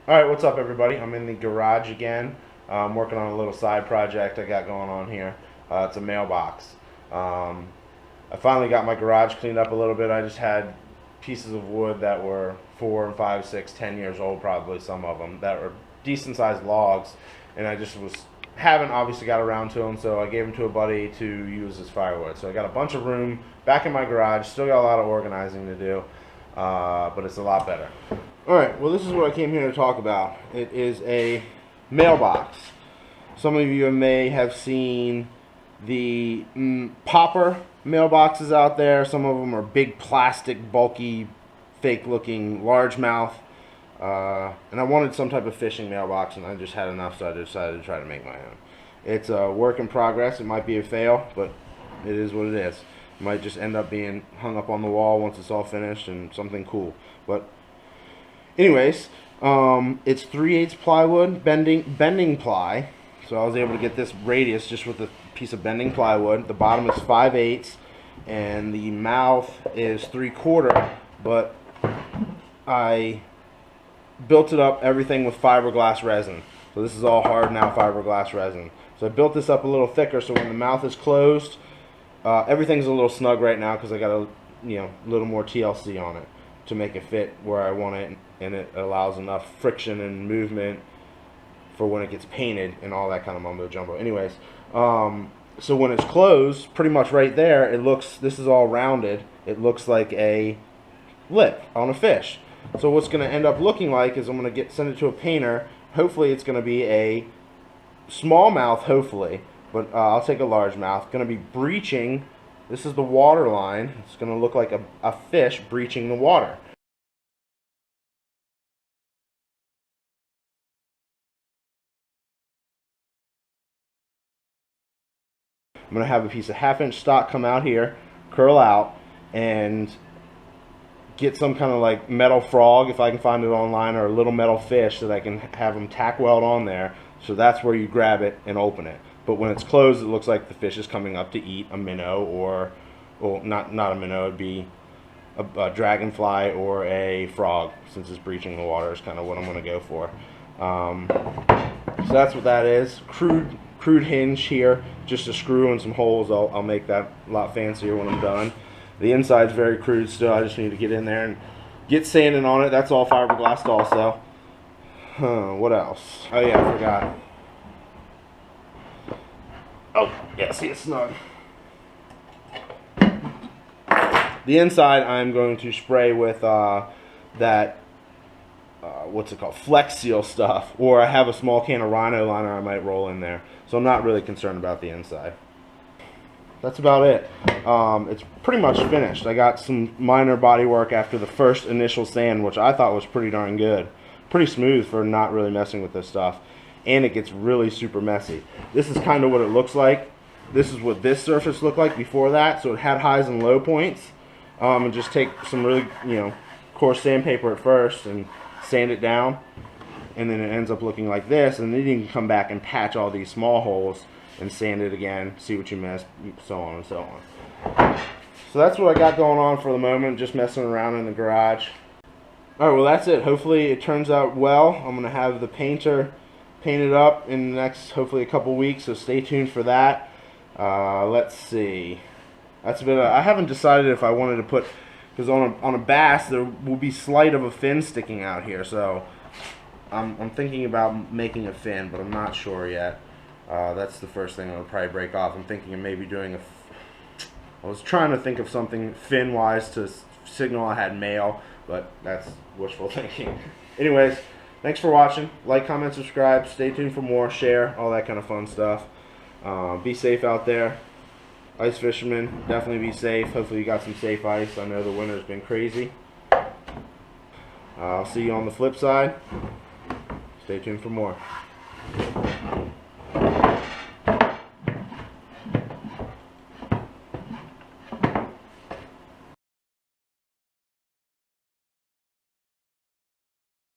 Alright, what's up everybody? I'm in the garage again. I'm working on a little side project I got going on here. It's a mailbox. I finally got my garage cleaned up a little bit. I just had pieces of wood that were 4 and 5, 6, 10 years old, probably some of them, that were decent sized logs, and I just haven't obviously got around to them, so I gave them to a buddy to use as firewood. So I got a bunch of room back in my garage. Still got a lot of organizing to do, but it's a lot better. Alright, well this is what I came here to talk about. It is a mailbox. Some of you may have seen the popper mailboxes out there. Some of them are big plastic, bulky, fake looking, largemouth. And I wanted some type of fishing mailbox and I just had enough, so I decided to try to make my own. It's a work in progress. It might be a fail, but it is what it is. It might just end up being hung up on the wall once it's all finished and something cool. But anyways, it's 3/8 plywood, bending ply. So I was able to get this radius just with a piece of bending plywood. The bottom is 5/8, and the mouth is 3/4. But I built it up everything with fiberglass resin. So this is all hard now fiberglass resin. So I built this up a little thicker, so when the mouth is closed, everything's a little snug right now because I got a little more TLC on it to make it fit where I want it, and it allows enough friction and movement for when it gets painted and all that kind of mumbo jumbo. Anyways, so when it's closed, pretty much right there, this is all rounded. It looks like a lip on a fish. So what's going to end up looking like is I'm going to send it to a painter. Hopefully it's going to be a smallmouth, hopefully, but I'll take a largemouth. Going to be breaching. This is the water line. It's going to look like a fish breaching the water. I'm going to have a piece of 1/2 inch stock come out here, curl out, and get some kind of like metal frog, if I can find it online, or a little metal fish that I can have them tack weld on there. So that's where you grab it and open it. But when it's closed, it looks like the fish is coming up to eat a minnow, or well, not a minnow, it'd be a dragonfly or a frog, since it's breaching the water is kind of what I'm going to go for. So that's what that is. Crude hinge here, just a screw and some holes. I'll make that a lot fancier when I'm done. The inside's very crude still. I just need to get in there and get sanding on it. That's all fiberglassed also. What else? Oh yeah, I forgot. Oh, yeah, see, it's snug. The inside I'm going to spray with that, what's it called, Flex Seal stuff. Or I have a small can of Rhino liner I might roll in there. So I'm not really concerned about the inside. That's about it. It's pretty much finished. I got some minor body work after the first initial sand, which I thought was pretty darn good. Pretty smooth for not really messing with this stuff. And it gets really super messy. This is kind of what it looks like. This is what this surface looked like before that. So it had highs and low points. And just take some really, coarse sandpaper at first and sand it down. And then it ends up looking like this. And then you can come back and patch all these small holes and sand it again, see what you missed, so on and so on. So that's what I got going on for the moment, just messing around in the garage. Alright, well that's it. Hopefully it turns out well. I'm going to have the painter paint it up in the next, hopefully, a couple weeks, so stay tuned for that. Let's see. That's a bit of, I haven't decided if I wanted to put, because on a bass there will be slight of a fin sticking out here, so I'm thinking about making a fin, but I'm not sure yet. That's the first thing I'll probably break off. I'm thinking of maybe doing I was trying to think of something fin-wise to signal I had mail, but that's wishful thinking. Anyways, thanks for watching. Like, comment, subscribe. Stay tuned for more. Share, all that kind of fun stuff. Be safe out there. Ice fishermen, definitely be safe. Hopefully you got some safe ice. I know the winter's been crazy. I'll see you on the flip side. Stay tuned for more.